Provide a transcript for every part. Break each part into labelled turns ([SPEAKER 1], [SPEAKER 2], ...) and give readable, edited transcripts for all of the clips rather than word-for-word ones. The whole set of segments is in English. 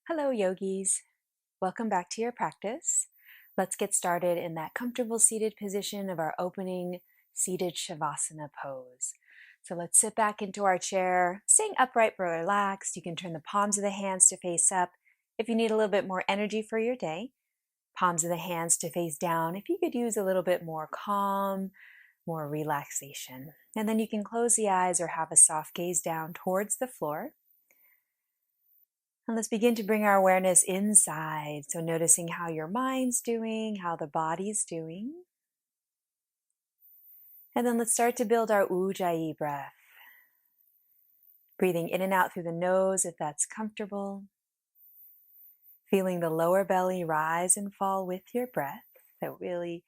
[SPEAKER 1] Hello, yogis. Welcome back to your practice. Let's get started in that comfortable seated position of our opening seated Shavasana pose. So let's sit back into our chair, staying upright but relaxed. You can turn the palms of the hands to face up if you need a little bit more energy for your day. Palms of the hands to face down if you could use a little bit more calm, more relaxation. And then you can close the eyes or have a soft gaze down towards the floor. And let's begin to bring our awareness inside. So noticing how your mind's doing, how the body's doing. And then let's start to build our Ujjayi breath. Breathing in and out through the nose if that's comfortable. Feeling the lower belly rise and fall with your breath. So really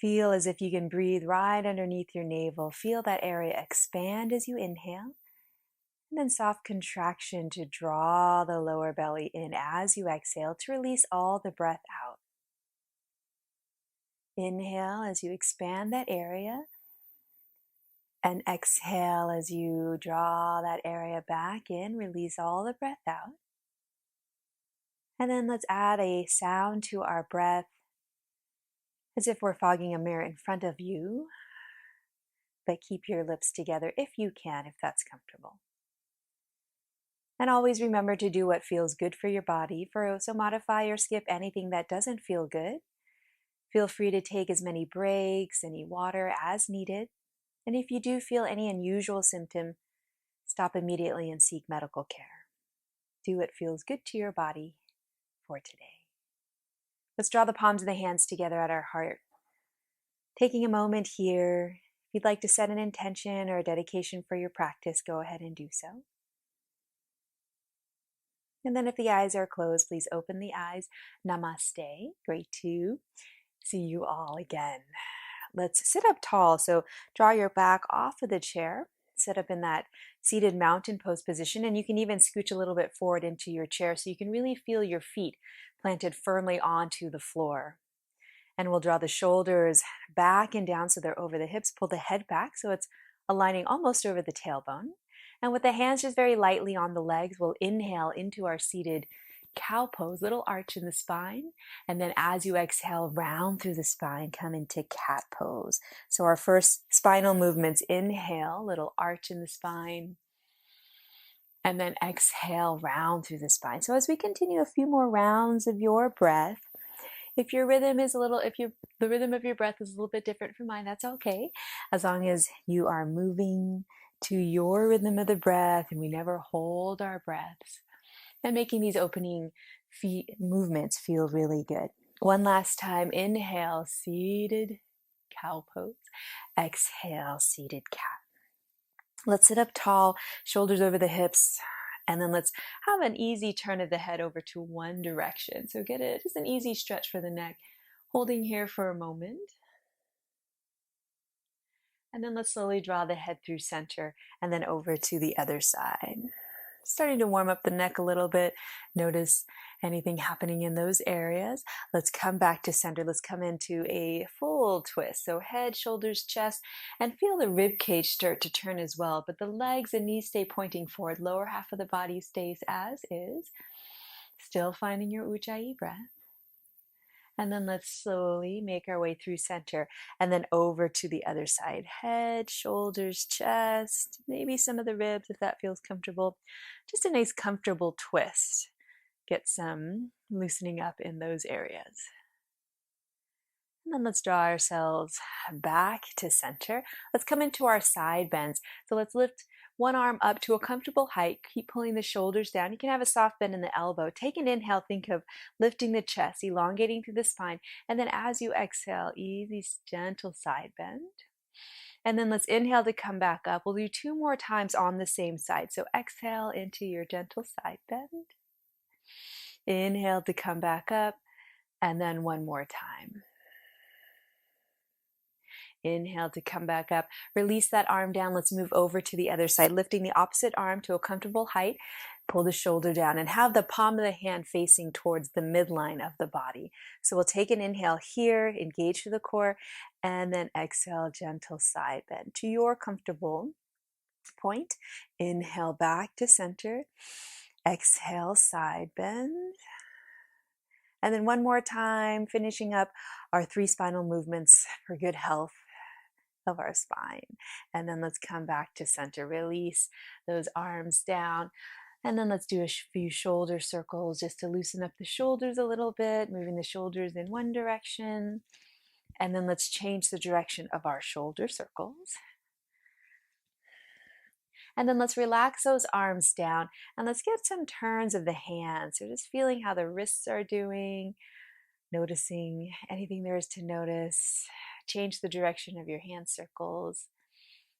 [SPEAKER 1] feel as if you can breathe right underneath your navel. Feel that area expand as you inhale. And then soft contraction to draw the lower belly in as you exhale to release all the breath out. Inhale as you expand that area. And exhale as you draw that area back in. Release all the breath out. And then let's add a sound to our breath as if we're fogging a mirror in front of you. But keep your lips together if you can, if that's comfortable. And always remember to do what feels good for your body. So modify or skip anything that doesn't feel good. Feel free to take as many breaks, any water as needed. And if you do feel any unusual symptom, stop immediately and seek medical care. Do what feels good to your body for today. Let's draw the palms of the hands together at our heart. Taking a moment here, if you'd like to set an intention or a dedication for your practice, go ahead and do so. And then if the eyes are closed, please open the eyes. Namaste. Great to see you all again. Let's sit up tall. So draw your back off of the chair. Sit up in that seated mountain pose position. And you can even scooch a little bit forward into your chair so you can really feel your feet planted firmly onto the floor. And we'll draw the shoulders back and down so they're over the hips. Pull the head back so it's aligning almost over the tailbone. And with the hands just very lightly on the legs, we'll inhale into our seated cow pose, little arch in the spine. And then as you exhale, round through the spine, come into cat pose. So our first spinal movements, inhale, little arch in the spine. And then exhale, round through the spine. So as we continue a few more rounds of your breath, if the rhythm of your breath is a little bit different from mine, that's okay. As long as you are moving to your rhythm of the breath and we never hold our breaths and making these opening feet movements feel really good. One last time, inhale, seated cow pose. Exhale, seated cat. Let's sit up tall, shoulders over the hips. And then let's have an easy turn of the head over to one direction. So get it, just an easy stretch for the neck. Holding here for a moment. And then let's slowly draw the head through center and then over to the other side. Starting to warm up the neck a little bit. Notice anything happening in those areas. Let's come back to center. Let's come into a full twist. So head, shoulders, chest, and feel the rib cage start to turn as well. But the legs and knees stay pointing forward. Lower half of the body stays as is. Still finding your Ujjayi breath. And then let's slowly make our way through center and then over to the other side. Head, shoulders, chest, maybe some of the ribs if that feels comfortable. Just a nice comfortable twist. Get some loosening up in those areas. And then let's draw ourselves back to center. Let's come into our side bends. So let's lift one arm up to a comfortable height. Keep pulling the shoulders down. You can have a soft bend in the elbow. Take an inhale. Think of lifting the chest, elongating through the spine. And then as you exhale, easy, gentle side bend. And then let's inhale to come back up. We'll do 2 more times on the same side. So exhale into your gentle side bend. Inhale to come back up. And then one more time. Inhale to come back up. Release that arm down. Let's move over to the other side, lifting the opposite arm to a comfortable height. Pull the shoulder down and have the palm of the hand facing towards the midline of the body. So we'll take an inhale here, engage through the core, and then exhale, gentle side bend to your comfortable point. Inhale back to center. Exhale, side bend. And then one more time, finishing up our 3 spinal movements for good health of our spine. And then let's come back to center. Release those arms down. And then let's do a few shoulder circles just to loosen up the shoulders a little bit, moving the shoulders in one direction. And then let's change the direction of our shoulder circles. And then let's relax those arms down and let's get some turns of the hands. So just feeling how the wrists are doing, noticing anything there is to notice. Change the direction of your hand circles.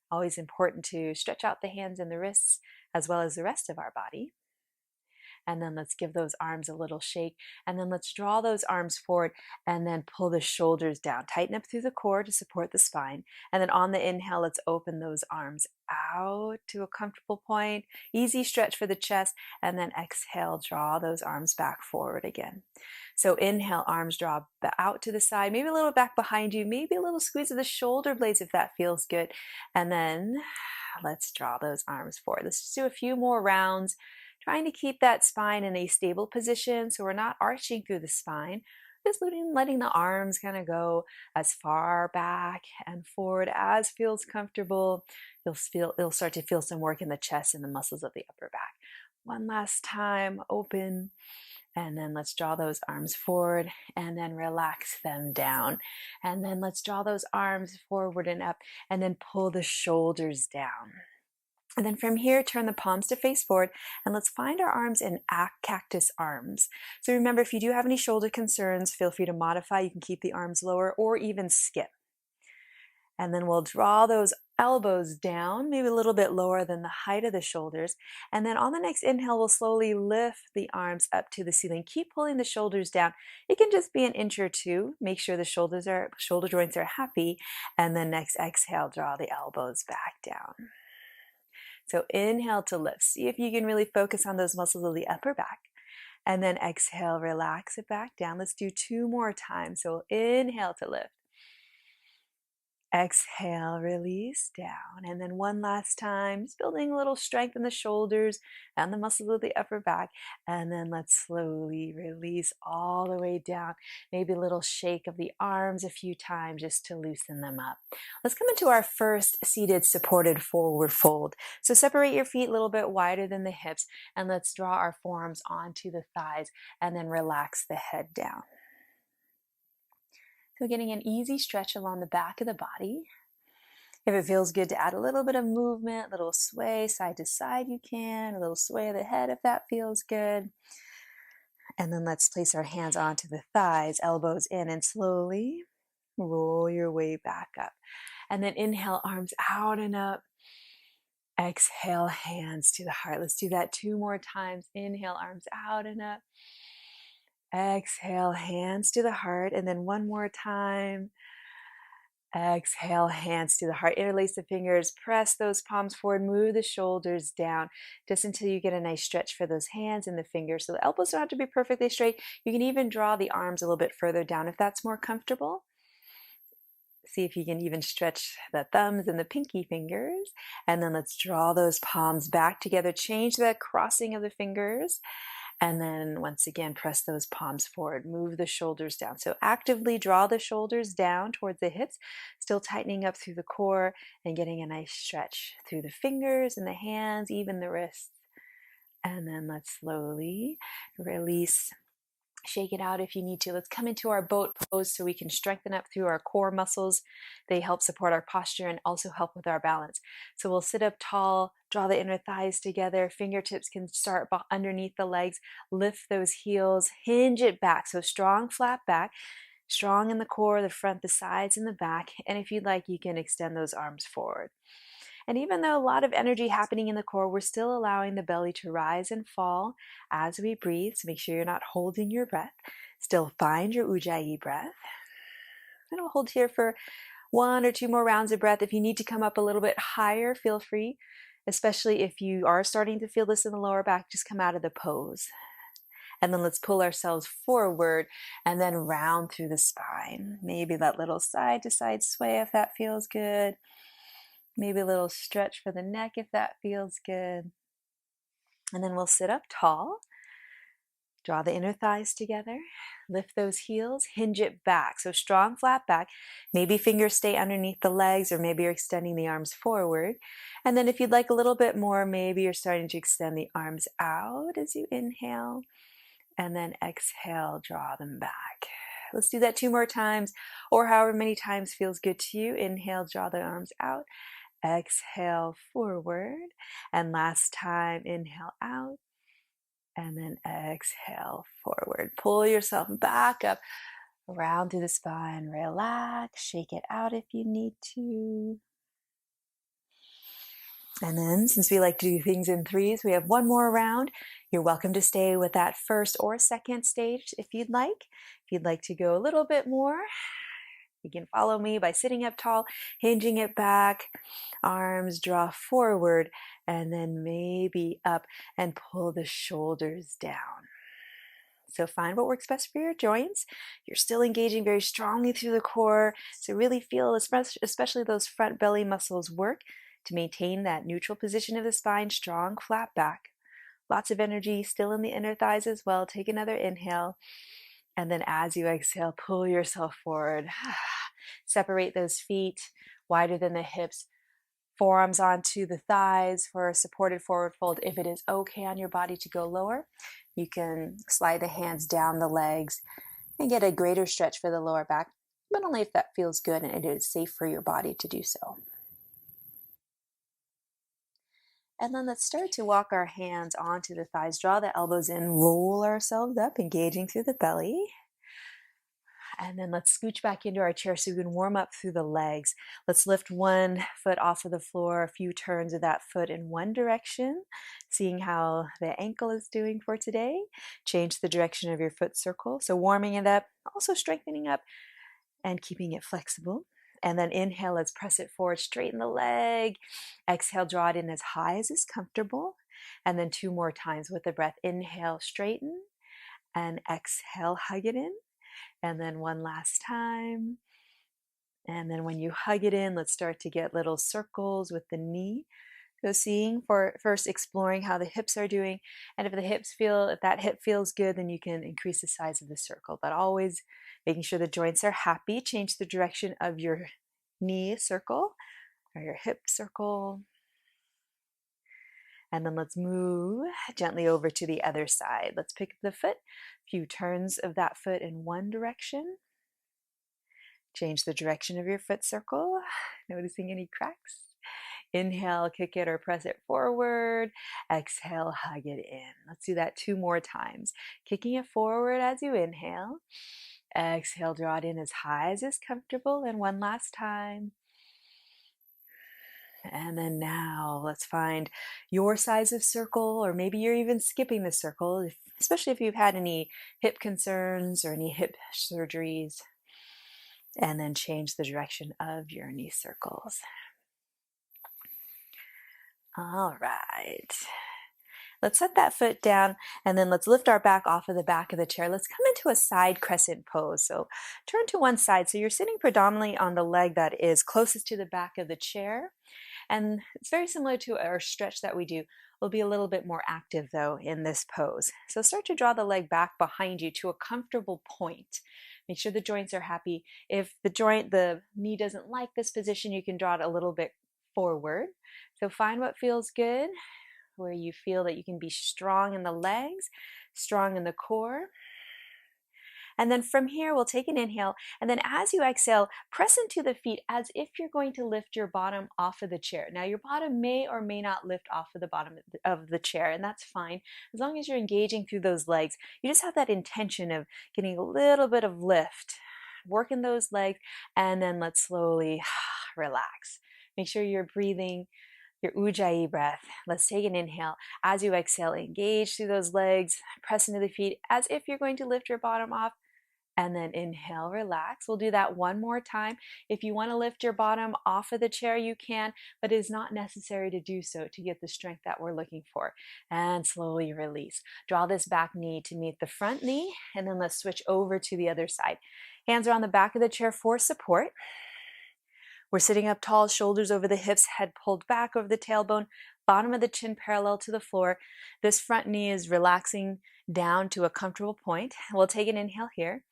[SPEAKER 1] Always important to stretch out the hands and the wrists as well as the rest of our body. And then let's give those arms a little shake. And then let's draw those arms forward and then pull the shoulders down. Tighten up through the core to support the spine. And then on the inhale, let's open those arms out to a comfortable point. Easy stretch for the chest. And then exhale, draw those arms back forward again. So inhale, arms draw out to the side, maybe a little back behind you, maybe a little squeeze of the shoulder blades if that feels good. And then let's draw those arms forward. Let's just do a few more rounds, trying to keep that spine in a stable position so we're not arching through the spine. Just letting the arms kind of go as far back and forward as feels comfortable. You'll start to feel some work in the chest and the muscles of the upper back. One last time, open. And then let's draw those arms forward and then relax them down. And then let's draw those arms forward and up and then pull the shoulders down. And then from here, turn the palms to face forward and let's find our arms in cactus arms. So remember, if you do have any shoulder concerns, feel free to modify. You can keep the arms lower or even skip. And then we'll draw those elbows down, maybe a little bit lower than the height of the shoulders. And then on the next inhale, we'll slowly lift the arms up to the ceiling. Keep pulling the shoulders down. It can just be an inch or two. Make sure the shoulder joints are happy. And then next exhale, draw the elbows back down. So inhale to lift. See if you can really focus on those muscles of the upper back. And then exhale, relax it back down. Let's do 2 more times. So inhale to lift. Exhale, release down. And then one last time, just building a little strength in the shoulders and the muscles of the upper back. And then let's slowly release all the way down. Maybe a little shake of the arms a few times just to loosen them up. Let's come into our first seated supported forward fold. So separate your feet a little bit wider than the hips and let's draw our forearms onto the thighs and then relax the head down. So getting an easy stretch along the back of the body. If it feels good to add a little bit of movement, a little sway side to side, you can. A little sway of the head if that feels good. And then let's place our hands onto the thighs, elbows in, and slowly roll your way back up. And then inhale, arms out and up. Exhale, hands to the heart. Let's do that 2 more times. Inhale, arms out and up. Exhale, hands to the heart. And then 1 more time. Exhale, hands to the heart. Interlace the fingers. Press those palms forward. Move the shoulders down just until you get a nice stretch for those hands and the fingers. So the elbows don't have to be perfectly straight. You can even draw the arms a little bit further down if that's more comfortable. See if you can even stretch the thumbs and the pinky fingers. And then let's draw those palms back together. Change the crossing of the fingers. And then once again, press those palms forward. Move the shoulders down. So actively draw the shoulders down towards the hips, still tightening up through the core and getting a nice stretch through the fingers and the hands, even the wrists. And then let's slowly release. Shake it out if you need to. Let's come into our boat pose so we can strengthen up through our core muscles. They help support our posture and also help with our balance. So we'll sit up tall, draw the inner thighs together. Fingertips can start underneath the legs. Lift those heels, hinge it back. So strong, flat back, strong in the core, the front, the sides, and the back. And if you'd like, you can extend those arms forward. And even though a lot of energy happening in the core, we're still allowing the belly to rise and fall as we breathe. So make sure you're not holding your breath. Still find your Ujjayi breath. And we'll hold here for 1 or 2 more rounds of breath. If you need to come up a little bit higher, feel free. Especially if you are starting to feel this in the lower back, just come out of the pose. And then let's pull ourselves forward and then round through the spine. Maybe that little side to side sway if that feels good. Maybe a little stretch for the neck if that feels good. And then we'll sit up tall. Draw the inner thighs together. Lift those heels, hinge it back. So strong, flat back. Maybe fingers stay underneath the legs, or maybe you're extending the arms forward. And then if you'd like a little bit more, maybe you're starting to extend the arms out as you inhale. And then exhale, draw them back. Let's do that 2 more times, or however many times feels good to you. Inhale, draw the arms out. Exhale, forward. And last time, inhale out. And then exhale, forward. Pull yourself back up, around through the spine. Relax, shake it out if you need to. And then, since we like to do things in threes, we have 1 more round. You're welcome to stay with that first or second stage if you'd like. If you'd like to go a little bit more, you can follow me by sitting up tall, hinging it back, arms draw forward, and then maybe up and pull the shoulders down. So find what works best for your joints. You're still engaging very strongly through the core, so really feel especially those front belly muscles work to maintain that neutral position of the spine, strong, flat back. Lots of energy still in the inner thighs as well. Take another inhale. And then as you exhale, pull yourself forward. Separate those feet wider than the hips. Forearms onto the thighs for a supported forward fold. If it is okay on your body to go lower, you can slide the hands down the legs and get a greater stretch for the lower back, but only if that feels good and it is safe for your body to do so. And then let's start to walk our hands onto the thighs, draw the elbows in, roll ourselves up, engaging through the belly. And then let's scooch back into our chair so we can warm up through the legs. Let's lift one foot off of the floor, a few turns of that foot in one direction, seeing how the ankle is doing for today. Change the direction of your foot circle. So warming it up, also strengthening up and keeping it flexible. And then inhale, let's press it forward, straighten the leg. Exhale, draw it in as high as is comfortable. And then 2 more times with the breath. Inhale, straighten, and exhale, hug it in. And then 1 last time. And then when you hug it in, let's start to get little circles with the knee. So seeing for first exploring how the hips are doing. And if that hip feels good, then you can increase the size of the circle. But always making sure the joints are happy. Change the direction of your knee circle or your hip circle. And then let's move gently over to the other side. Let's pick up the foot, a few turns of that foot in one direction. Change the direction of your foot circle, noticing any cracks. Inhale, kick it or press it forward. Exhale, hug it in. Let's do that 2 more times. Kicking it forward as you inhale. Exhale, draw it in as high as is comfortable. And 1 last time. And then now let's find your size of circle, or maybe you're even skipping the circle, especially if you've had any hip concerns or any hip surgeries. And then change the direction of your knee circles. All right. Let's set that foot down, and then let's lift our back off of the back of the chair. Let's come into a side crescent pose. So turn to one side. So you're sitting predominantly on the leg that is closest to the back of the chair. And it's very similar to our stretch that we do. We'll be a little bit more active though in this pose. So start to draw the leg back behind you to a comfortable point. Make sure the joints are happy. If the knee doesn't like this position, you can draw it a little bit forward. So find what feels good, where you feel that you can be strong in the legs, strong in the core. And then from here, we'll take an inhale. And then as you exhale, press into the feet as if you're going to lift your bottom off of the chair. Now, your bottom may or may not lift off of the bottom of the chair, and that's fine. As long as you're engaging through those legs, you just have that intention of getting a little bit of lift. Work in those legs, and then let's slowly relax. Make sure you're breathing your Ujjayi breath. Let's take an inhale. As you exhale, engage through those legs, press into the feet as if you're going to lift your bottom off. And then inhale, relax. We'll do that 1 more time. If you want to lift your bottom off of the chair, you can, but it is not necessary to do so to get the strength that we're looking for. And slowly release. Draw this back knee to meet the front knee, and then let's switch over to the other side. Hands are on the back of the chair for support. We're sitting up tall, shoulders over the hips, head pulled back over the tailbone, bottom of the chin parallel to the floor. This front knee is relaxing down to a comfortable point. We'll take an inhale here.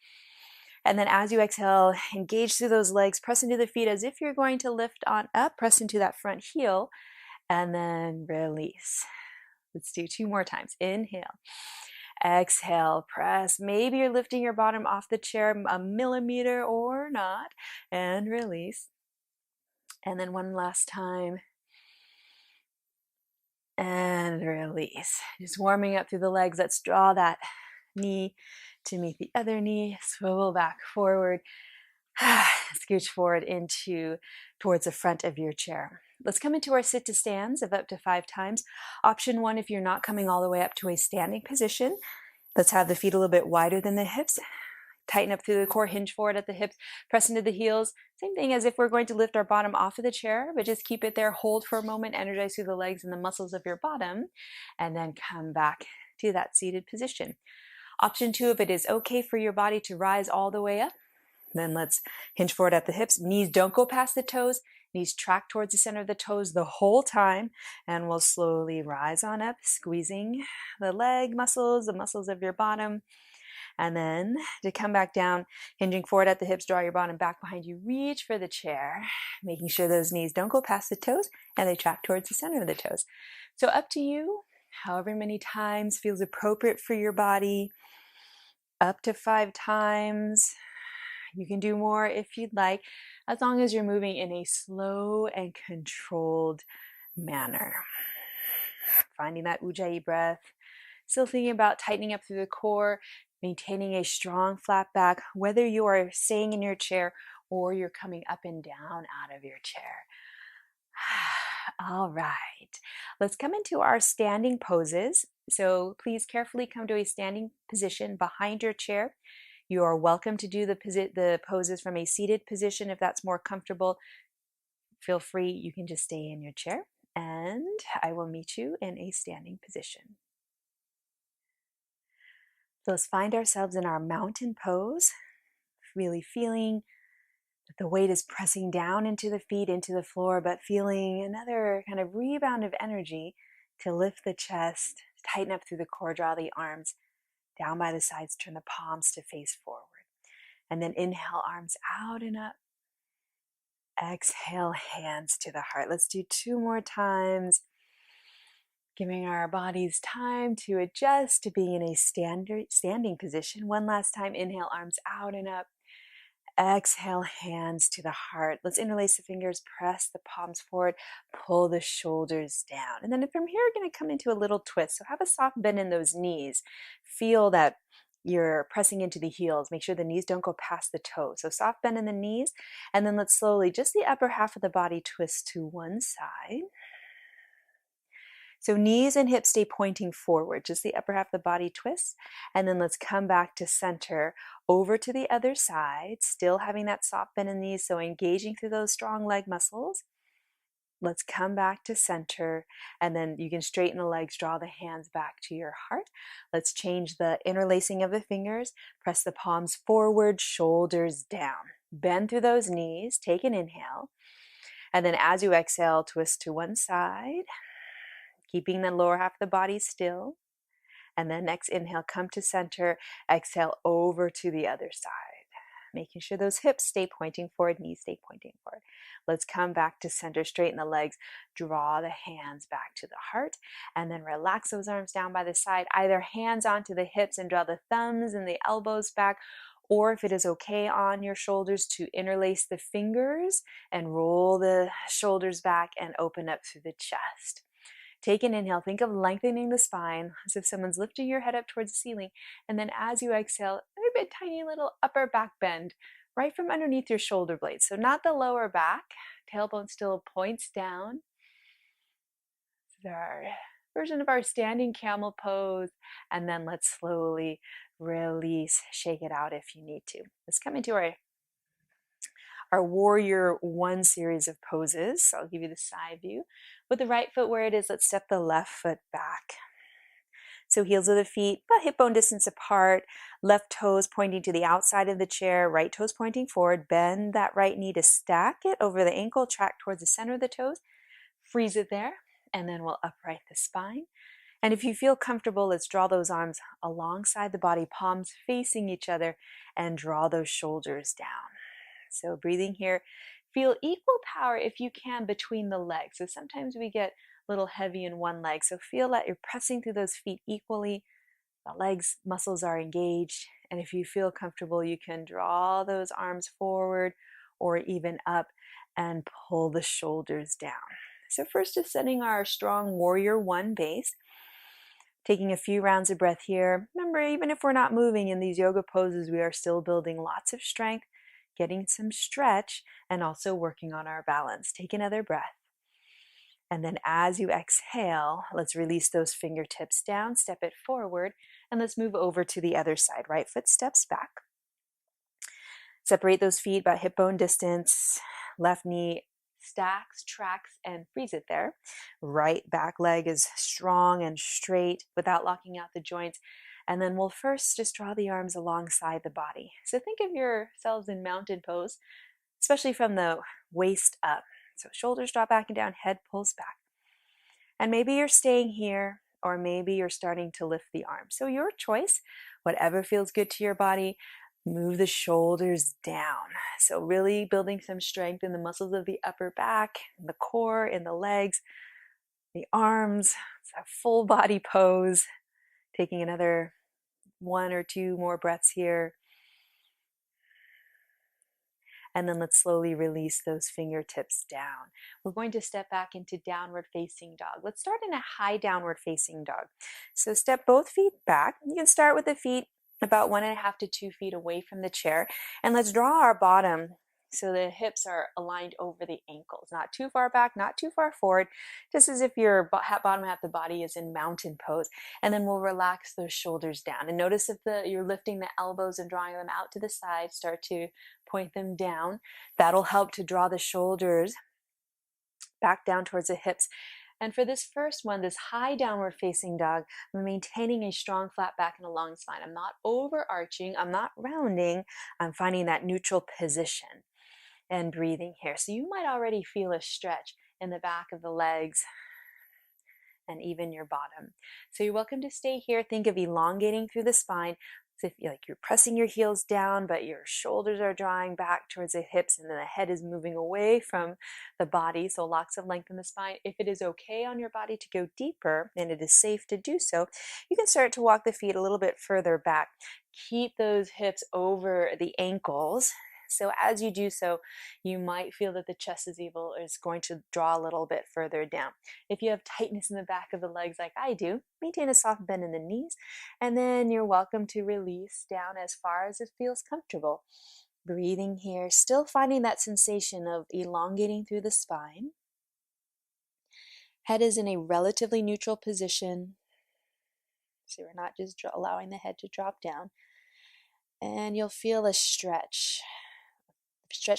[SPEAKER 1] And then as you exhale, engage through those legs, press into the feet as if you're going to lift on up, press into that front heel, and then release. Let's do 2 more times. Inhale. Exhale, press. Maybe you're lifting your bottom off the chair a millimeter or not, and release. And then one last time. And release. Just warming up through the legs. Let's draw that knee to meet the other knee. Swivel back forward. Scooch forward towards the front of your chair. Let's come into our sit to stands of up to 5 times. Option 1, if you're not coming all the way up to a standing position, let's have the feet a little bit wider than the hips. Tighten up through the core, hinge forward at the hips, press into the heels. Same thing as if we're going to lift our bottom off of the chair, but just keep it there. Hold for a moment, energize through the legs and the muscles of your bottom, and then come back to that seated position. Option 2, if it is okay for your body to rise all the way up, then let's hinge forward at the hips. Knees don't go past the toes. Knees track towards the center of the toes the whole time, and we'll slowly rise on up, squeezing the leg muscles, the muscles of your bottom. And then to come back down, hinging forward at the hips, draw your bottom back behind you, reach for the chair, making sure those knees don't go past the toes and they track towards the center of the toes. So up to you, however many times feels appropriate for your body, up to 5 times. You can do more if you'd like, as long as you're moving in a slow and controlled manner. Finding that Ujjayi breath, still thinking about tightening up through the core, maintaining a strong flat back, whether you are staying in your chair or you're coming up and down out of your chair. All right, let's come into our standing poses. So please carefully come to a standing position behind your chair. You are welcome to do the poses from a seated position if that's more comfortable. Feel free, you can just stay in your chair, and I will meet you in a standing position. So let's find ourselves in our mountain pose, really feeling that the weight is pressing down into the feet, into the floor, but feeling another kind of rebound of energy to lift the chest, tighten up through the core, draw the arms down by the sides, turn the palms to face forward. And then inhale, arms out and up. Exhale, hands to the heart. Let's do 2 more times. Giving our bodies time to adjust to being in a standing position. One last time, inhale, arms out and up. Exhale, hands to the heart. Let's interlace the fingers, press the palms forward, pull the shoulders down. And then from here, we're going to come into a little twist. So have a soft bend in those knees. Feel that you're pressing into the heels. Make sure the knees don't go past the toes. So soft bend in the knees. And then let's slowly, just the upper half of the body, twist to one side. So knees and hips stay pointing forward, just the upper half of the body twists. And then let's come back to center, over to the other side, still having that soft bend in the knees, so engaging through those strong leg muscles. Let's come back to center, and then you can straighten the legs, draw the hands back to your heart. Let's change the interlacing of the fingers, press the palms forward, shoulders down. Bend through those knees, take an inhale. And then as you exhale, twist to one side, keeping the lower half of the body still. And then next inhale, come to center, exhale over to the other side. Making sure those hips stay pointing forward, knees stay pointing forward. Let's come back to center, straighten the legs, draw the hands back to the heart, and then relax those arms down by the side, either hands onto the hips and draw the thumbs and the elbows back, or if it is okay on your shoulders, to interlace the fingers and roll the shoulders back and open up through the chest. Take an inhale, think of lengthening the spine as if someone's lifting your head up towards the ceiling. And then as you exhale, a tiny little upper back bend right from underneath your shoulder blades. So not the lower back, tailbone still points down. This is our version of our standing camel pose. And then let's slowly release, shake it out if you need to. Let's come into our warrior 1 series of poses. So I'll give you the side view. With the right foot where it is, let's step the left foot back. So heels of the feet about hip bone distance apart, left toes pointing to the outside of the chair, right toes pointing forward. Bend that right knee to stack it over the ankle, track towards the center of the toes. Freeze it there, and then we'll upright the spine. And if you feel comfortable, let's draw those arms alongside the body, palms facing each other, and draw those shoulders down. So breathing here, feel equal power if you can between the legs. So sometimes we get a little heavy in one leg. So feel that you're pressing through those feet equally. The legs muscles are engaged. And if you feel comfortable, you can draw those arms forward or even up and pull the shoulders down. So first, just setting our strong warrior one base. Taking a few rounds of breath here. Remember, even if we're not moving in these yoga poses, we are still building lots of strength, getting some stretch, and also working on our balance. Take another breath. And then as you exhale, let's release those fingertips down, step it forward, and let's move over to the other side. Right foot steps back. Separate those feet about hip bone distance. Left knee stacks, tracks, and freeze it there. Right back leg is strong and straight without locking out the joints. And then we'll first just draw the arms alongside the body. So think of yourselves in mountain pose, especially from the waist up. So shoulders drop back and down, head pulls back. And maybe you're staying here, or maybe you're starting to lift the arms. So your choice, whatever feels good to your body. Move the shoulders down. So really building some strength in the muscles of the upper back, the core, in the legs, the arms. It's a full body pose. Taking another 1 or 2 more breaths here. And then let's slowly release those fingertips down. We're going to step back into downward facing dog. Let's start in a high downward facing dog. So step both feet back. You can start with the feet about 1.5 to 2 feet away from the chair. And let's draw our bottom so the hips are aligned over the ankles. Not too far back, not too far forward, just as if your bottom half of the body is in mountain pose. And then we'll relax those shoulders down. And notice if you're lifting the elbows and drawing them out to the side, start to point them down. That'll help to draw the shoulders back down towards the hips. And for this first one, this high downward facing dog, I'm maintaining a strong flat back and a long spine. I'm not overarching, I'm not rounding, I'm finding that neutral position and breathing here. So you might already feel a stretch in the back of the legs and even your bottom. So you're welcome to stay here. Think of elongating through the spine. So if you're pressing your heels down, but your shoulders are drawing back towards the hips, and then the head is moving away from the body, so lots of length in the spine. If it is okay on your body to go deeper, and it is safe to do so, you can start to walk the feet a little bit further back. Keep those hips over the ankles. So as you do so, you might feel that the chest is going to draw a little bit further down. If you have tightness in the back of the legs like I do, maintain a soft bend in the knees, and then you're welcome to release down as far as it feels comfortable. Breathing here, still finding that sensation of elongating through the spine. Head is in a relatively neutral position, so we're not just allowing the head to drop down. And you'll feel a stretch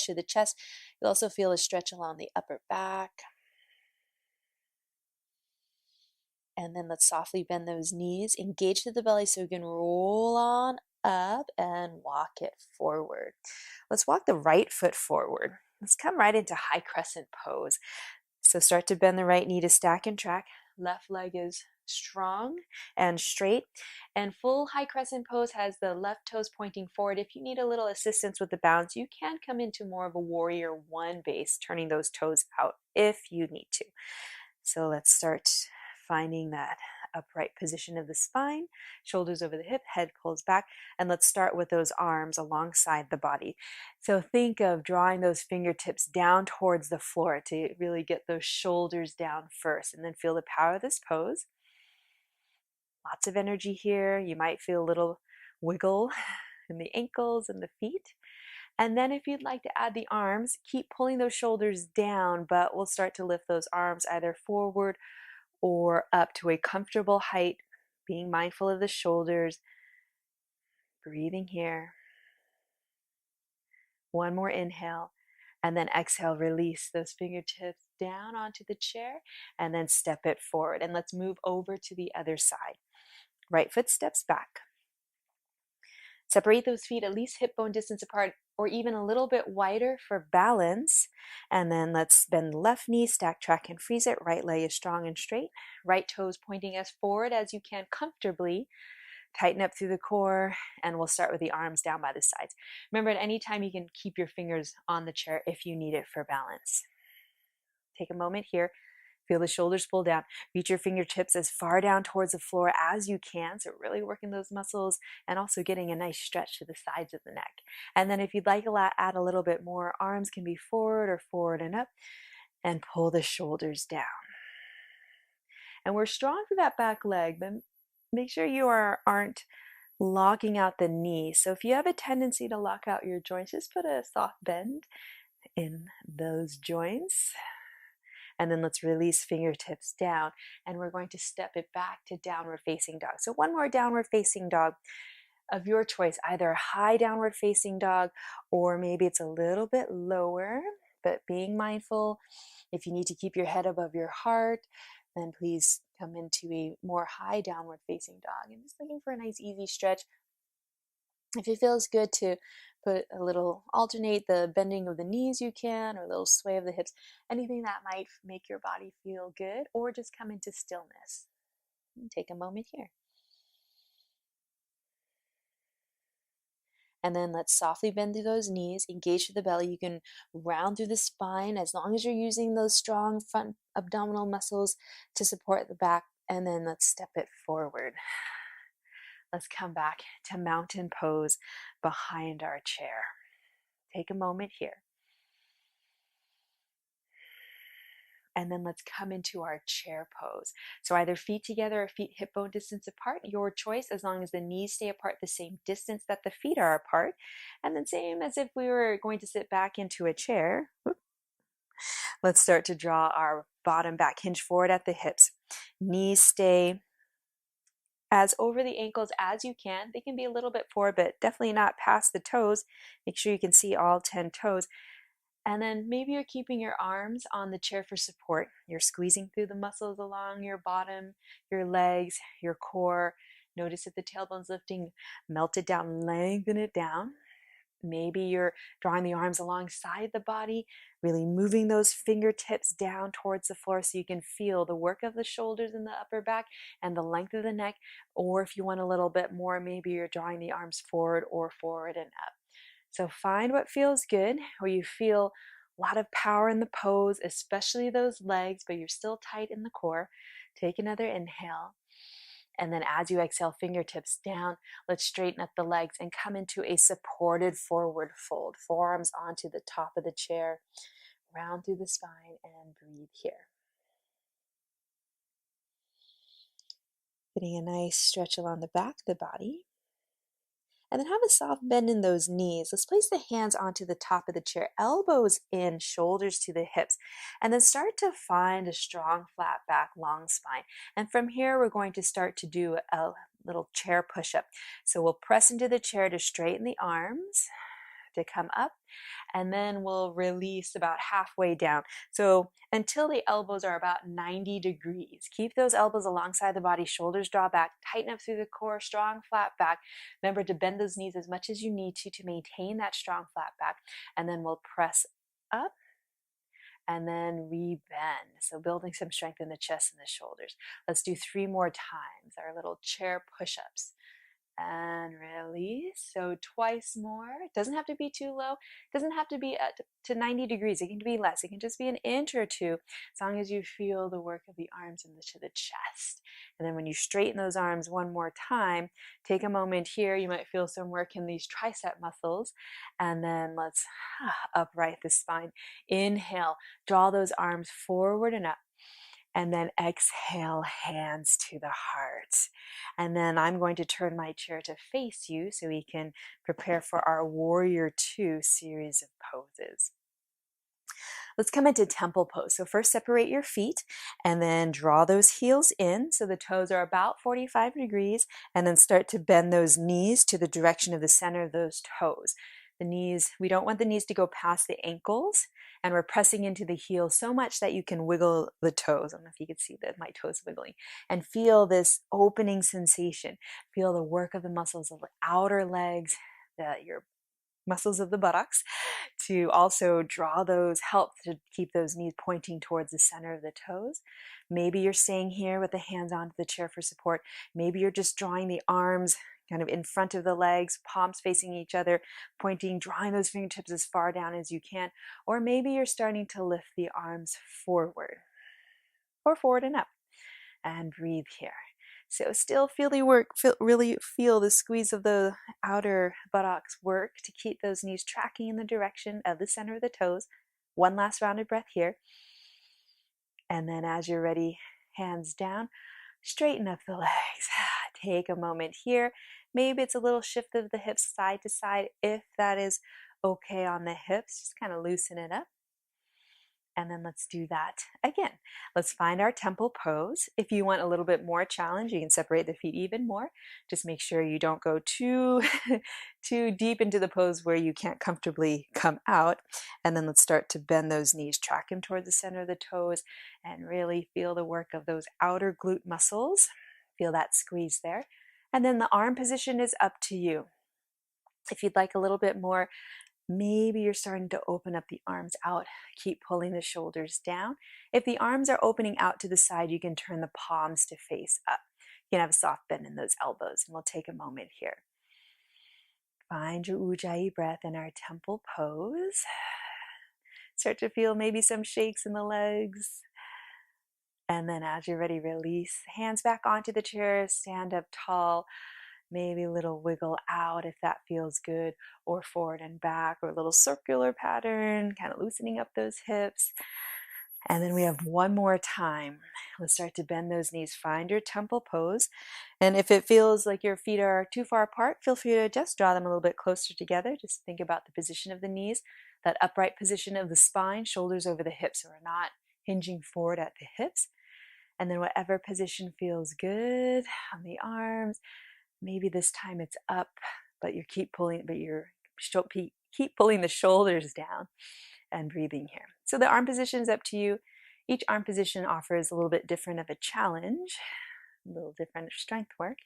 [SPEAKER 1] through the chest. You'll also feel a stretch along the upper back. And then let's softly bend those knees, engage through the belly so you can roll on up and walk it forward. Let's walk the right foot forward. Let's come right into high crescent pose. So start to bend the right knee to stack and track. Left leg is strong and straight. And full high crescent pose has the left toes pointing forward. If you need a little assistance with the bounce, you can come into more of a warrior one base, turning those toes out if you need to. So let's start finding that upright position of the spine, shoulders over the hip, head pulls back, and let's start with those arms alongside the body. So think of drawing those fingertips down towards the floor to really get those shoulders down first, and then feel the power of this pose. Lots of energy here. You might feel a little wiggle in the ankles and the feet. And then if you'd like to add the arms, keep pulling those shoulders down, but we'll start to lift those arms either forward or up to a comfortable height, being mindful of the shoulders. Breathing here. One more inhale, and then exhale, release those fingertips down onto the chair, and then step it forward. And let's move over to the other side. Right foot steps back. Separate those feet at least hip bone distance apart or even a little bit wider for balance. And then let's bend the left knee, stack, track, and freeze it. Right leg is strong and straight. Right toes pointing as forward as you can comfortably. Tighten up through the core, and we'll start with the arms down by the sides. Remember, at any time you can keep your fingers on the chair if you need it for balance. Take a moment here. Feel the shoulders pull down. Reach your fingertips as far down towards the floor as you can. So really working those muscles and also getting a nice stretch to the sides of the neck. And then if you'd like add a little bit more, arms can be forward or forward and up, and pull the shoulders down. And we're strong through that back leg, but make sure you aren't locking out the knee. So if you have a tendency to lock out your joints, just put a soft bend in those joints. And then let's release fingertips down, and we're going to step it back to downward facing dog. So one more downward facing dog of your choice, either a high downward facing dog, or maybe it's a little bit lower, but being mindful, if you need to keep your head above your heart, then please come into a more high downward facing dog. And just looking for a nice easy stretch. If it feels good to alternate the bending of the knees, you can, or a little sway of the hips, anything that might make your body feel good, or just come into stillness. Take a moment here. And then let's softly bend through those knees, engage through the belly. You can round through the spine as long as you're using those strong front abdominal muscles to support the back. And then let's step it forward. Let's come back to mountain pose behind our chair. Take a moment here. And then let's come into our chair pose. So either feet together or feet hip bone distance apart, your choice, as long as the knees stay apart the same distance that the feet are apart. And then same as if we were going to sit back into a chair. Let's start to draw our bottom back, hinge forward at the hips. Knees stay as over the ankles as you can. They can be a little bit forward, but definitely not past the toes. Make sure you can see all 10 toes. And then maybe you're keeping your arms on the chair for support. You're squeezing through the muscles along your bottom, your legs, your core. Notice if the tailbone's lifting, melt it down, lengthen it down. Maybe you're drawing the arms alongside the body, really moving those fingertips down towards the floor so you can feel the work of the shoulders and the upper back and the length of the neck. Or if you want a little bit more, maybe you're drawing the arms forward or forward and up. So find what feels good, where you feel a lot of power in the pose, especially those legs, but you're still tight in the core. Take another inhale. And then as you exhale, fingertips down, let's straighten up the legs and come into a supported forward fold. Forearms onto the top of the chair, round through the spine, and breathe here. Getting a nice stretch along the back of the body. And then have a soft bend in those knees. Let's place the hands onto the top of the chair, elbows in, shoulders to the hips. And then start to find a strong flat back, long spine. And from here, we're going to start to do a little chair push-up. So we'll press into the chair to straighten the arms, to come up, and then we'll release about halfway down. So until the elbows are about 90 degrees. Keep those elbows alongside the body, shoulders draw back, tighten up through the core, strong flat back. Remember to bend those knees as much as you need to maintain that strong flat back. And then we'll press up and then rebend. So building some strength in the chest and the shoulders. Let's do 3 more times, our little chair push-ups. And release. So twice more. It doesn't have to be too low. It doesn't have to be to 90 degrees. It can be less. It can just be an inch or two, as long as you feel the work of the arms into the chest. And then when you straighten those arms one more time, take a moment here. You might feel some work in these tricep muscles. And then let's upright the spine. Inhale. Draw those arms forward and up. And then exhale, hands to the heart. And then I'm going to turn my chair to face you so we can prepare for our Warrior 2 series of poses. Let's come into temple pose. So first separate your feet and then draw those heels in so the toes are about 45 degrees, and then start to bend those knees to the direction of the center of those toes. The knees, we don't want the knees to go past the ankles, and we're pressing into the heels so much that you can wiggle the toes. I don't know if you can see my toes wiggling, and feel this opening sensation. Feel the work of the muscles of the outer legs, your muscles of the buttocks, to also draw those, help to keep those knees pointing towards the center of the toes. Maybe you're staying here with the hands onto the chair for support. Maybe you're just drawing the arms kind of in front of the legs, palms facing each other, pointing, drawing those fingertips as far down as you can. Or maybe you're starting to lift the arms forward or forward and up, and breathe here. So still feel the work, really feel the squeeze of the outer buttocks work to keep those knees tracking in the direction of the center of the toes. One last rounded breath here. And then as you're ready, hands down, straighten up the legs. Take a moment here. Maybe it's a little shift of the hips side to side. If that is okay on the hips, just kind of loosen it up. And then let's do that again. Let's find our temple pose. If you want a little bit more challenge, you can separate the feet even more. Just make sure you don't go too deep into the pose where you can't comfortably come out. And then let's start to bend those knees, track them toward the center of the toes, and really feel the work of those outer glute muscles. Feel that squeeze there. And then the arm position is up to you. If you'd like a little bit more, maybe you're starting to open up the arms out. Keep pulling the shoulders down. If the arms are opening out to the side, you can turn the palms to face up. You can have a soft bend in those elbows, and we'll take a moment here. Find your Ujjayi breath in our temple pose. Start to feel maybe some shakes in the legs. And then as you're ready, release. Hands back onto the chair, stand up tall. Maybe a little wiggle out if that feels good, or forward and back, or a little circular pattern, kind of loosening up those hips. And then we have one more time. Let's start to bend those knees. Find your temple pose. And if it feels like your feet are too far apart, feel free to just draw them a little bit closer together. Just think about the position of the knees, that upright position of the spine, shoulders over the hips, so we're not hinging forward at the hips. And then whatever position feels good on the arms. Maybe this time it's up, but you keep pulling the shoulders down and breathing here. So the arm position is up to you. Each arm position offers a little bit different of a challenge, a little different strength work.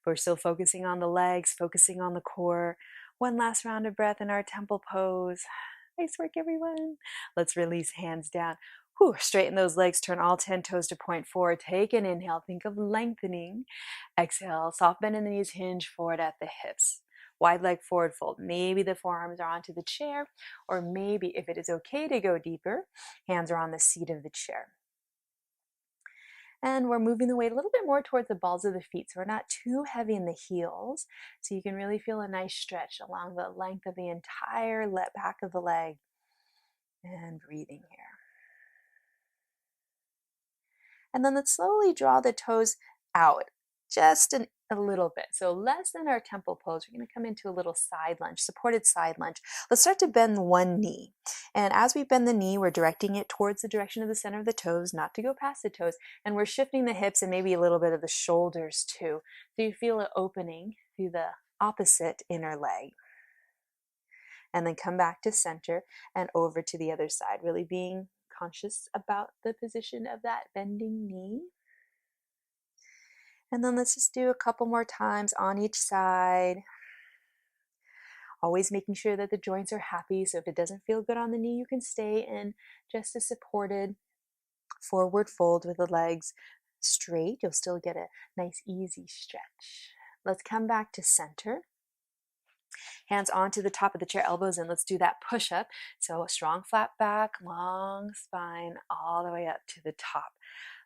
[SPEAKER 1] But we're still focusing on the legs, focusing on the core. One last round of breath in our temple pose. Nice work, everyone. Let's release, hands down. Straighten those legs, turn all 10 toes to point forward. Take an inhale, think of lengthening. Exhale, soft bend in the knees, hinge forward at the hips. Wide leg forward fold. Maybe the forearms are onto the chair, or maybe if it is okay to go deeper, hands are on the seat of the chair. And we're moving the weight a little bit more towards the balls of the feet, so we're not too heavy in the heels. So you can really feel a nice stretch along the length of the entire back of the leg. And breathing here. And then let's slowly draw the toes out just a little bit. So less than our temple pose, we're going to come into a little side lunge, supported side lunge. Let's start to bend one knee. And as we bend the knee, we're directing it towards the direction of the center of the toes, not to go past the toes. And we're shifting the hips and maybe a little bit of the shoulders too. So you feel an opening through the opposite inner leg. And then come back to center and over to the other side, really being conscious about the position of that bending knee. And then let's just do a couple more times on each side. Always making sure that the joints are happy. So if it doesn't feel good on the knee, you can stay in just a supported forward fold with the legs straight. You'll still get a nice easy stretch. Let's come back to center. Hands onto the top of the chair, elbows in. Let's do that push-up. So a strong flat back, long spine, all the way up to the top.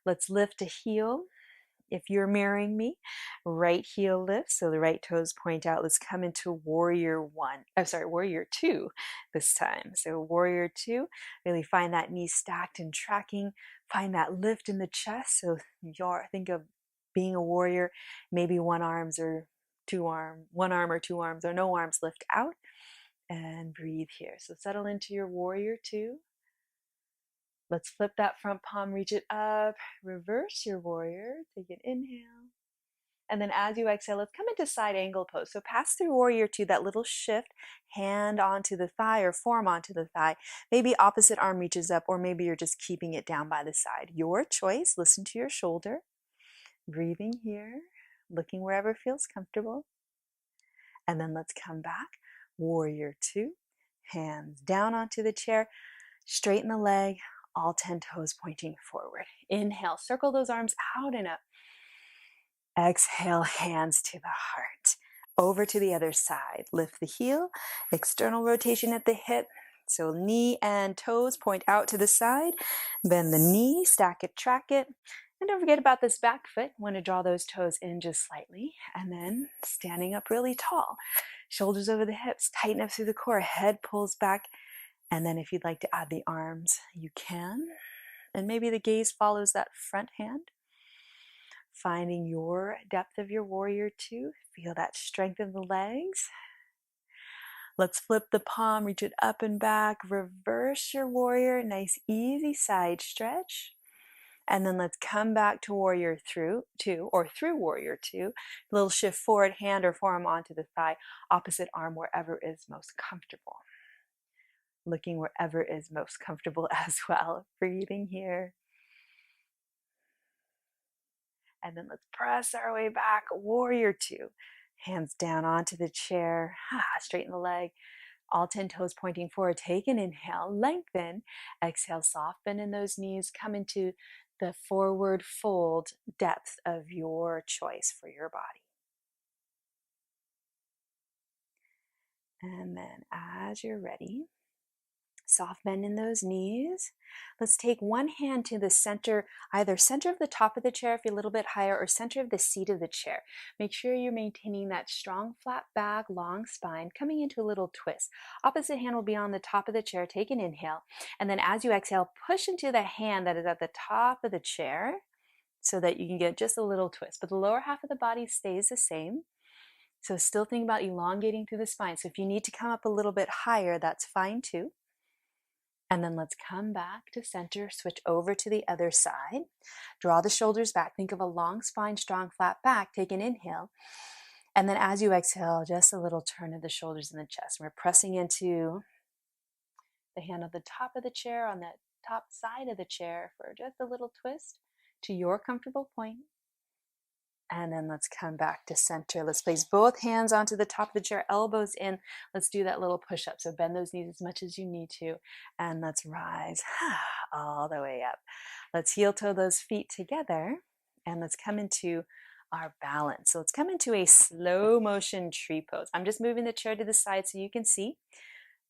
[SPEAKER 1] Let's lift a heel. If you're mirroring me, right heel lift, so the right toes point out. Let's come into warrior two this time. So warrior two, really find that knee stacked and tracking. Find that lift in the chest. So think of being a warrior, maybe one arm or two arms, or no arms lift out, and breathe here. So settle into your warrior two. Let's flip that front palm, reach it up, reverse your warrior, take an inhale, And then as you exhale, let's come into side angle pose. So pass through warrior two, that little shift, hand onto the thigh or forearm onto the thigh. Maybe opposite arm reaches up, or maybe you're just keeping it down by the side. Your choice. Listen to your shoulder. Breathing here, looking wherever feels comfortable. And then let's come back. Warrior two, hands down onto the chair, straighten the leg, all 10 toes pointing forward. Inhale, circle those arms out and up. Exhale, hands to the heart. Over to the other side. Lift the heel, external rotation at the hip. So knee and toes point out to the side. Bend the knee, stack it, track it. And don't forget about this back foot. Want to draw those toes in just slightly. And then standing up really tall. Shoulders over the hips, tighten up through the core. Head pulls back. And then if you'd like to add the arms, you can. And maybe the gaze follows that front hand. Finding your depth of your warrior two. Feel that strength of the legs. Let's flip the palm, reach it up and back. Reverse your warrior. Nice, easy side stretch. And then let's come back to warrior through two or through warrior two. A little shift forward, hand or forearm onto the thigh. Opposite arm wherever is most comfortable. Looking wherever is most comfortable as well. Breathing here. And then let's press our way back, warrior two. Hands down onto the chair, straighten the leg, all 10 toes pointing forward. Take an inhale, lengthen. Exhale, soft bend in those knees. Come into the forward fold depth of your choice for your body. And then as you're ready, soft bend in those knees. Let's take one hand to the center, either center of the top of the chair if you're a little bit higher, or center of the seat of the chair. Make sure you're maintaining that strong flat back, long spine, coming into a little twist. Opposite hand will be on the top of the chair. Take an inhale. And then as you exhale, push into the hand that is at the top of the chair so that you can get just a little twist. But the lower half of the body stays the same. So still think about elongating through the spine. So if you need to come up a little bit higher, that's fine too. And then let's come back to center, switch over to the other side. Draw the shoulders back. Think of a long spine, strong flat back. Take an inhale. And then as you exhale, just a little turn of the shoulders and the chest. We're pressing into the hand on the top of the chair, on the top side of the chair for just a little twist to your comfortable point. And then let's come back to center. Let's place both hands onto the top of the chair, elbows in. Let's do that little push-up. So bend those knees as much as you need to. And let's rise all the way up. Let's heel toe those feet together. And let's come into our balance. So let's come into a slow motion tree pose. I'm just moving the chair to the side so you can see.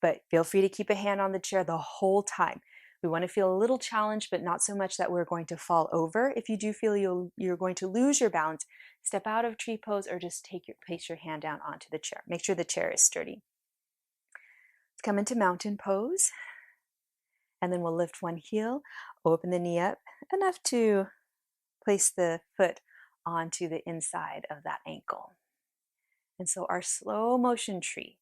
[SPEAKER 1] But feel free to keep a hand on the chair the whole time. We want to feel a little challenged, but not so much that we're going to fall over. If you do feel you're going to lose your balance, step out of tree pose or just place your hand down onto the chair. Make sure the chair is sturdy. Let's come into mountain pose. And then we'll lift one heel, open the knee up enough to place the foot onto the inside of that ankle. And so our slow motion tree,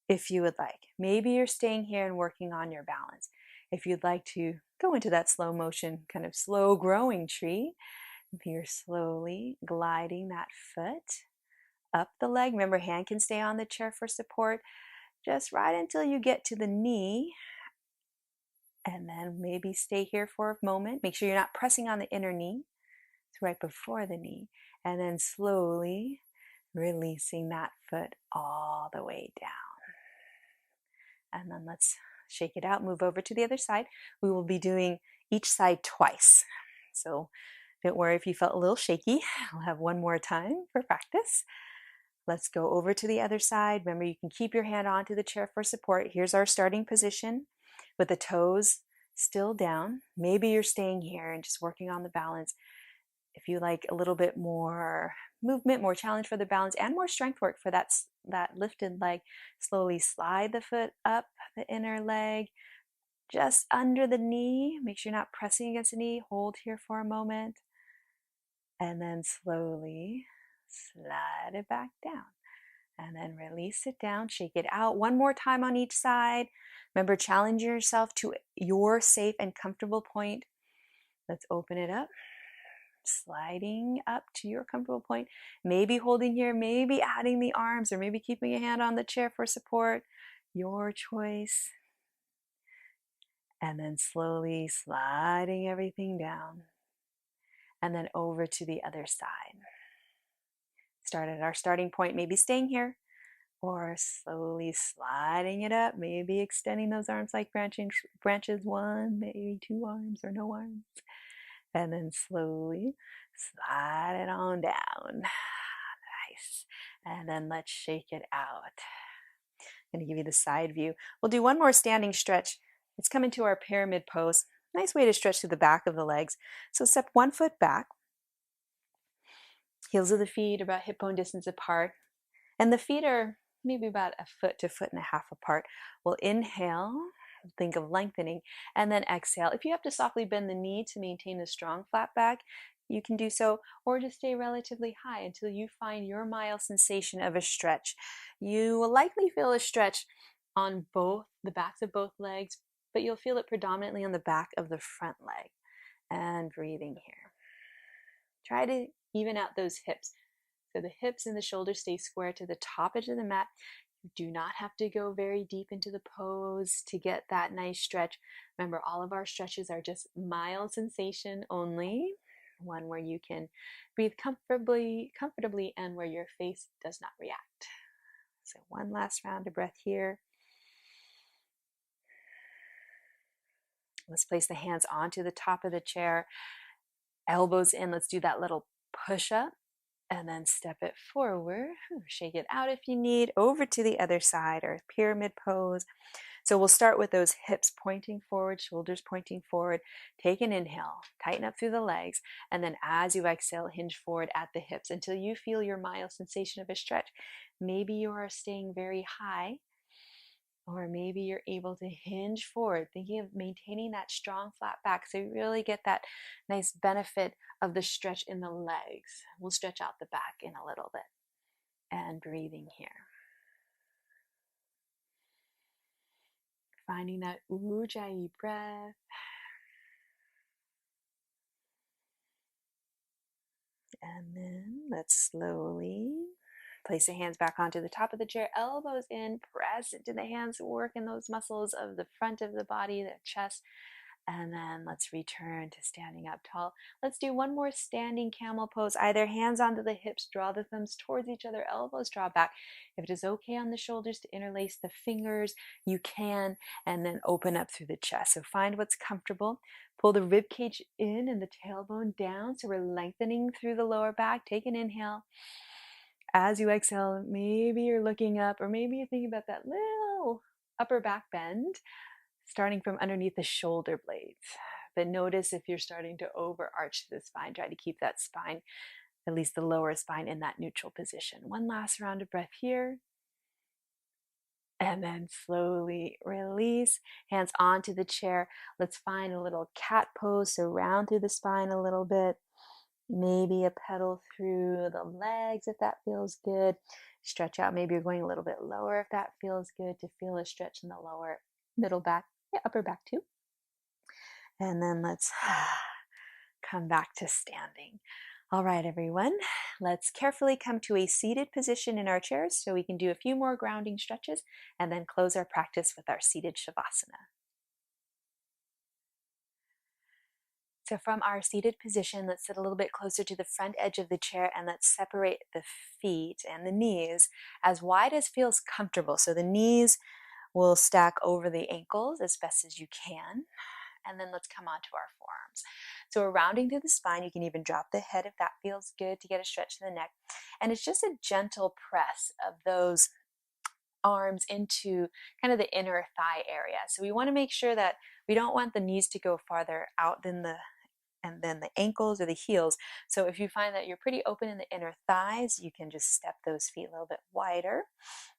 [SPEAKER 1] if you would like. Maybe you're staying here and working on your balance. If you'd like to go into that slow motion, kind of slow growing tree, you're slowly gliding that foot up the leg. Remember, hand can stay on the chair for support. Just right until you get to the knee. And then maybe stay here for a moment. Make sure you're not pressing on the inner knee. It's right before the knee. And then slowly releasing that foot all the way down. And then let's shake it out, move over to the other side. We will be doing each side twice. So don't worry if you felt a little shaky. I'll have one more time for practice. Let's go over to the other side. Remember, you can keep your hand onto the chair for support. Here's our starting position with the toes still down. Maybe you're staying here and just working on the balance. If you like a little bit more movement, more challenge for the balance, and more strength work for that lifted leg, slowly slide the foot up the inner leg, just under the knee. Make sure you're not pressing against the knee. Hold here for a moment. And then slowly slide it back down. And then release it down, shake it out. One more time on each side. Remember, challenge yourself to your safe and comfortable point. Let's open it up. sliding up to your comfortable point, maybe holding here, maybe adding the arms, or maybe keeping a hand on the chair for support, your choice. And then slowly sliding everything down, and then over to the other side. Start at our starting point, maybe staying here, or slowly sliding it up, maybe extending those arms like branches, one, maybe two arms or no arms. And then slowly slide it on down. Nice. And then let's shake it out. I'm going to give you the side view. We'll do one more standing stretch. Let's come into our pyramid pose. Nice way to stretch to the back of the legs. So step 1 foot back. Heels of the feet about hip bone distance apart. And the feet are maybe about a foot to a foot and a half apart. We'll inhale, think of lengthening, and then exhale. If you have to softly bend the knee to maintain a strong flat back, you can do so, or just stay relatively high until you find your mild sensation of a stretch. You will likely feel a stretch on both the backs of both legs, but you'll feel it predominantly on the back of the front leg. And breathing here. Try to even out those hips. So the hips and the shoulders stay square to the top edge of the mat. You do not have to go very deep into the pose to get that nice stretch. Remember, all of our stretches are just mild sensation only. One where you can breathe comfortably and where your face does not react. So one last round of breath here. Let's place the hands onto the top of the chair. Elbows in. Let's do that little push up. And then step it forward, shake it out if you need, over to the other side, or pyramid pose. So we'll start with those hips pointing forward, shoulders pointing forward. Take an inhale, tighten up through the legs, and then as you exhale, hinge forward at the hips until you feel your mild sensation of a stretch. Maybe you are staying very high, or maybe you're able to hinge forward, thinking of maintaining that strong flat back so you really get that nice benefit of the stretch in the legs. We'll stretch out the back in a little bit. And breathing here. Finding that Ujjayi breath. And then let's slowly place the hands back onto the top of the chair, elbows in, press into the hands, working those muscles of the front of the body, the chest. And then let's return to standing up tall. Let's do one more standing camel pose. Either hands onto the hips, draw the thumbs towards each other, elbows draw back. If it is okay on the shoulders to interlace the fingers, you can, and then open up through the chest. So find what's comfortable. Pull the rib cage in and the tailbone down. So we're lengthening through the lower back. Take an inhale. As you exhale, maybe you're looking up, or maybe you're thinking about that little upper back bend, starting from underneath the shoulder blades. But notice if you're starting to overarch the spine, try to keep that spine, at least the lower spine, in that neutral position. One last round of breath here. And then slowly release, hands onto the chair. Let's find a little cat pose, so round through the spine a little bit. Maybe a pedal through the legs if that feels good. Stretch out, maybe you're going a little bit lower if that feels good, to feel a stretch in the lower, middle back, upper back too. And then let's come back to standing. All right, everyone, let's carefully come to a seated position in our chairs so we can do a few more grounding stretches and then close our practice with our seated Shavasana. So from our seated position, let's sit a little bit closer to the front edge of the chair, and let's separate the feet and the knees as wide as feels comfortable. So the knees will stack over the ankles as best as you can. And then let's come onto our forearms. So we're rounding through the spine. You can even drop the head if that feels good to get a stretch to the neck. And it's just a gentle press of those arms into kind of the inner thigh area. So we want to make sure that we don't want the knees to go farther out than the ankles or the heels. So if you find that you're pretty open in the inner thighs, you can just step those feet a little bit wider.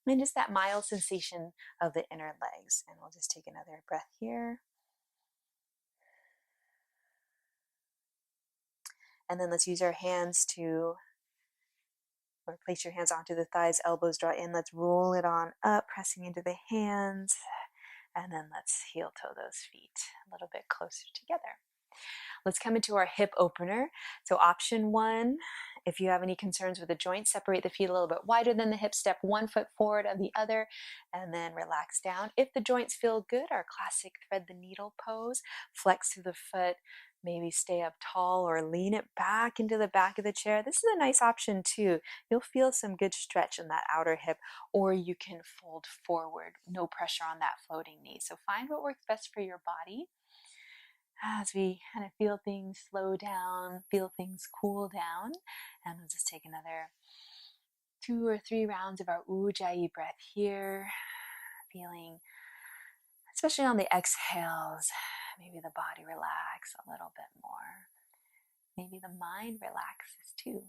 [SPEAKER 1] And just that mild sensation of the inner legs. And we'll just take another breath here. And then let's use our hands to, or place your hands onto the thighs, elbows draw in. Let's roll it on up, pressing into the hands. And then let's heel toe those feet a little bit closer together. Let's come into our hip opener. So option one, if you have any concerns with the joints, separate the feet a little bit wider than the hips, step 1 foot forward of the other, and then relax down. If the joints feel good, our classic thread the needle pose, flex through the foot, maybe stay up tall or lean it back into the back of the chair. This is a nice option too. You'll feel some good stretch in that outer hip, or you can fold forward, no pressure on that floating knee. So find what works best for your body as we kind of feel things slow down, feel things cool down. And we'll just take another 2 or 3 rounds of our Ujjayi breath here, feeling, especially on the exhales, maybe the body relax a little bit more. Maybe the mind relaxes too.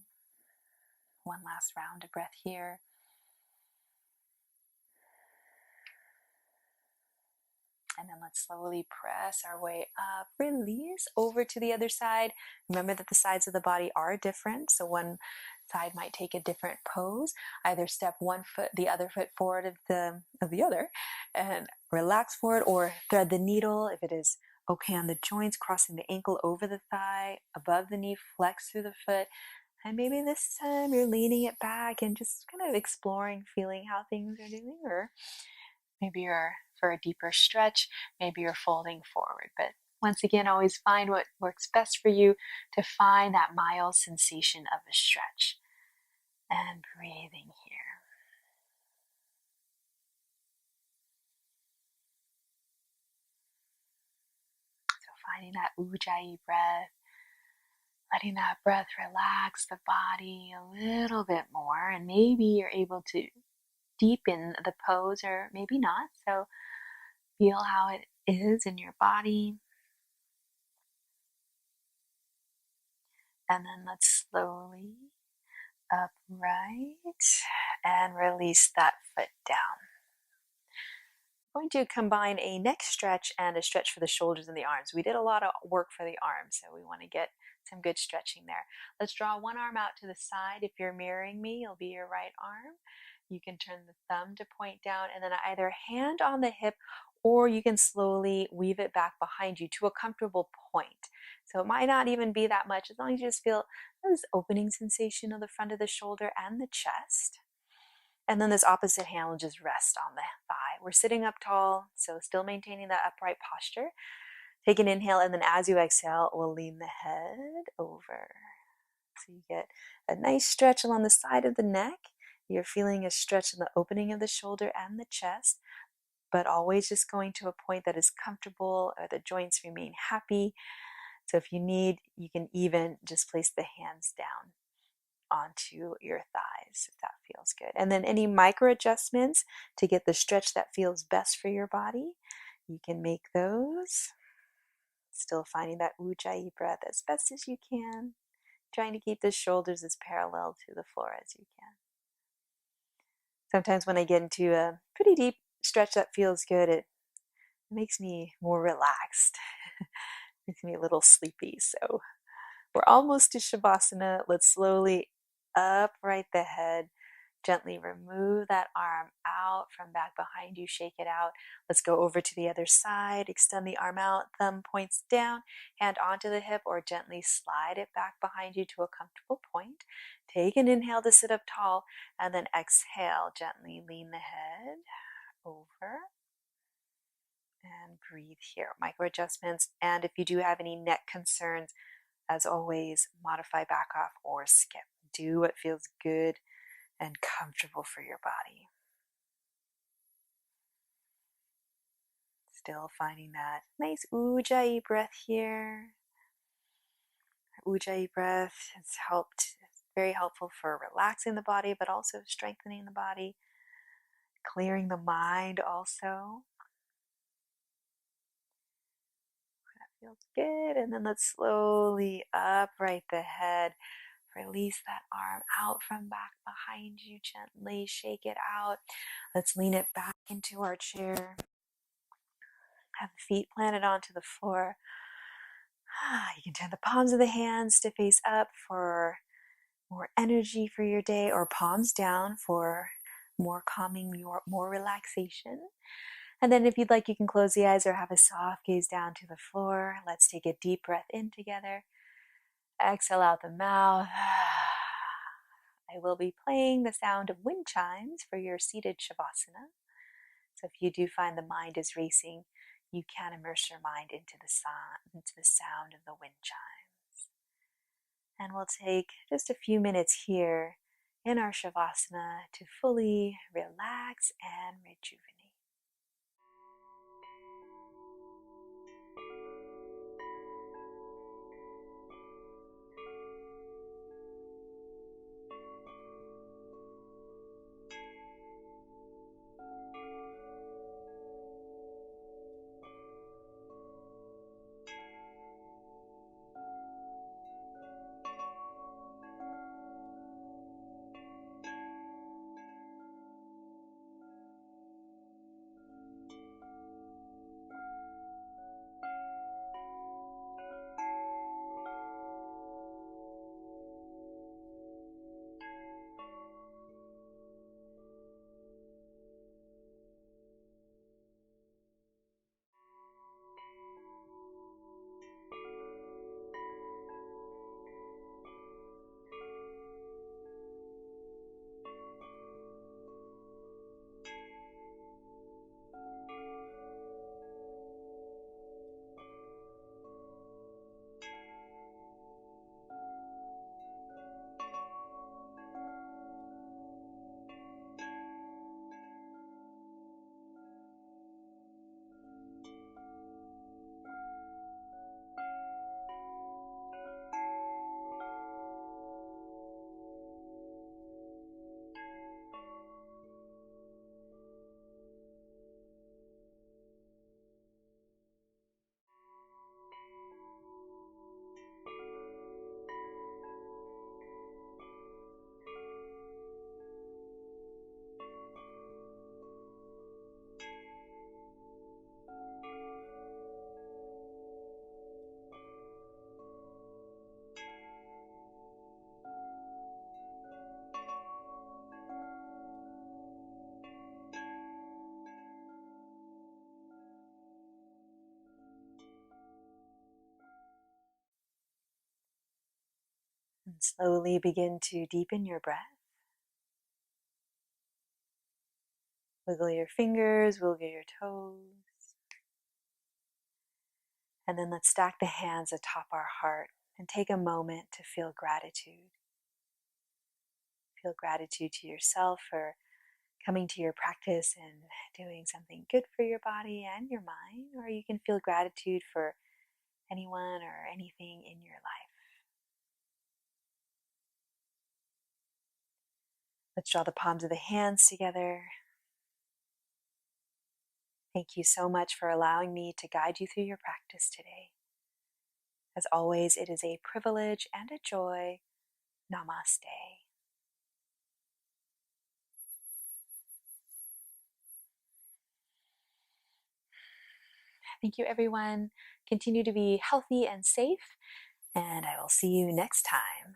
[SPEAKER 1] One last round of breath here. And then let's slowly press our way up, release over to the other side. Remember that the sides of the body are different, so one side might take a different pose. Either step 1 foot, the other foot forward of the other, and relax forward, or thread the needle if it is okay on the joints, crossing the ankle over the thigh, above the knee, flex through the foot. And maybe this time you're leaning it back and just kind of exploring, feeling how things are doing, or maybe you're for a deeper stretch, maybe you're folding forward. But once again, always find what works best for you to find that mild sensation of a stretch. And breathing here. So finding that Ujjayi breath, letting that breath relax the body a little bit more, and maybe you're able to deepen the pose or maybe not. So feel how it is in your body. And then let's slowly upright and release that foot down. I'm going to combine a neck stretch and a stretch for the shoulders and the arms. We did a lot of work for the arms, so we want to get some good stretching there. Let's draw one arm out to the side. If you're mirroring me, it'll be your right arm. You can turn the thumb to point down, and then either hand on the hip, or you can slowly weave it back behind you to a comfortable point. So it might not even be that much, as long as you just feel this opening sensation of the front of the shoulder and the chest. And then this opposite hand will just rest on the thigh. We're sitting up tall, so still maintaining that upright posture. Take an inhale, and then as you exhale, we'll lean the head over. So you get a nice stretch along the side of the neck. You're feeling a stretch in the opening of the shoulder and the chest, but always just going to a point that is comfortable, or the joints remain happy. So if you need, you can even just place the hands down onto your thighs if that feels good. And then any micro adjustments to get the stretch that feels best for your body, you can make those. Still finding that Ujjayi breath as best as you can, trying to keep the shoulders as parallel to the floor as you can. Sometimes when I get into a pretty deep stretch that feels good, it makes me more relaxed. Makes me a little sleepy. So we're almost to Shavasana. Let's slowly upright the head. Gently remove that arm out from back behind you. Shake it out. Let's go over to the other side. Extend the arm out. Thumb points down. Hand onto the hip, or gently slide it back behind you to a comfortable point. Take an inhale to sit up tall, and then exhale. Gently lean the head over. And breathe here. Micro adjustments. And if you do have any neck concerns, as always, modify back off or skip. Do what feels good and comfortable for your body. Still finding that nice Ujjayi breath here. Ujjayi breath has helped, it's very helpful for relaxing the body, but also strengthening the body, clearing the mind also. That feels good. And then let's slowly upright the head. Release that arm out from back behind you. Gently shake it out. Let's lean it back into our chair. Have the feet planted onto the floor. You can turn the palms of the hands to face up for more energy for your day, or palms down for more calming, more relaxation. And then if you'd like, you can close the eyes or have a soft gaze down to the floor. Let's take a deep breath in together. Exhale out the mouth. I will be playing the sound of wind chimes for your seated Shavasana. So if you do find the mind is racing, you can immerse your mind into the sound of the wind chimes. And we'll take just a few minutes here in our Shavasana to fully relax and rejuvenate. And slowly begin to deepen your breath. Wiggle your fingers, wiggle your toes. And then let's stack the hands atop our heart and take a moment to feel gratitude. Feel gratitude to yourself for coming to your practice and doing something good for your body and your mind, or you can feel gratitude for anyone or anything in your life. Let's draw the palms of the hands together. Thank you so much for allowing me to guide you through your practice today. As always, it is a privilege and a joy. Namaste. Thank you, everyone. Continue to be healthy and safe, and I will see you next time.